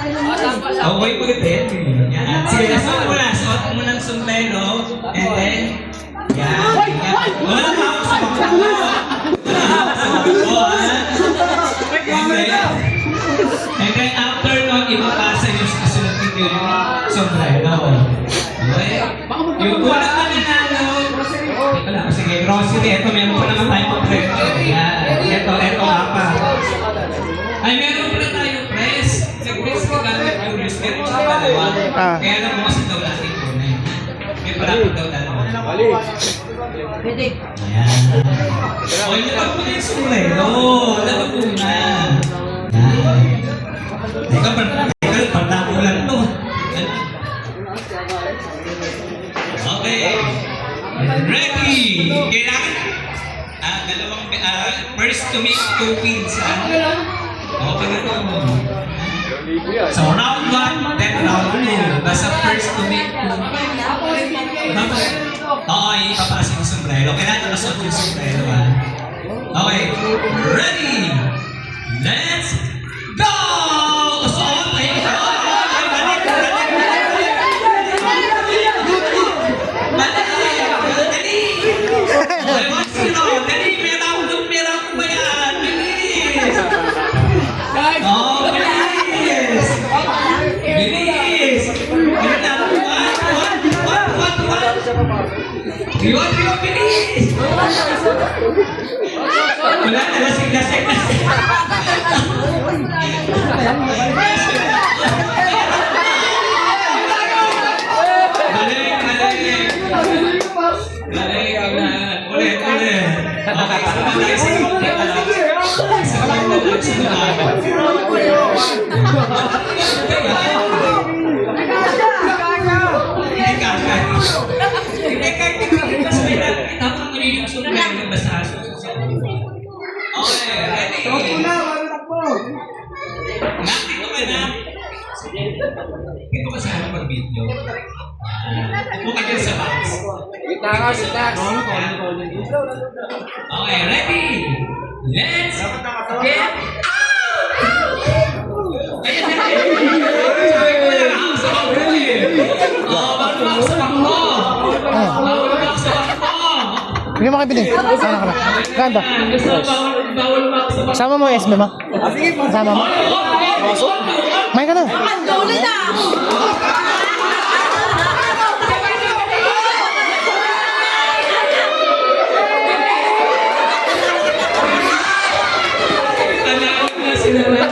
Okay po din. Yan. Sige, suot mo na. Suot mo ng sombrero. And then, yan. Wala ka ako sa bako. Wala ka sa bako, ha? And then, after nun, ipapasa yung kasunod yung sombrero. Okay? Yung wala ka nanalo. Wala, sige, grocery. Ito, meron pa naman tayong press. Yan. Ito, apa. Ay, meron pa tayong press. Nag-press ka gamit yung wrist. Meron siya dalawa. Kaya lang mo kasi daw natin kunin. May parapot daw dalawa. Pwede. Ayan. O, yung labag mo na yung sombrero. Labag mo na. Yan. Teka, pagtako lang to. Okay. Ready! Kailangan dalawang first to make 2 pins. Okay na to. So round 1, then round 2. Basta first to make 2. Oo, ipapasok yung sombrero. Kailangan nakasuot yung sombrero, ha? Okay. Ready! Let's go! Suot! Ayun! Iwan, bilis! Wala na, lasing. Ulit. Okay, ready? Nandito ka na. Dito ka sana mag-video. Upo ka dyan sa box. Okay, ready? Let's get out! Ayan na. Sabi ko na lang sa bangko eh. Bawal ako sa bangko. Hindi mo kabilin. Sana ka ba? Ganda. Sama mo Esme mo? Sama mo? May ka na. Andole na! Anak na sila na.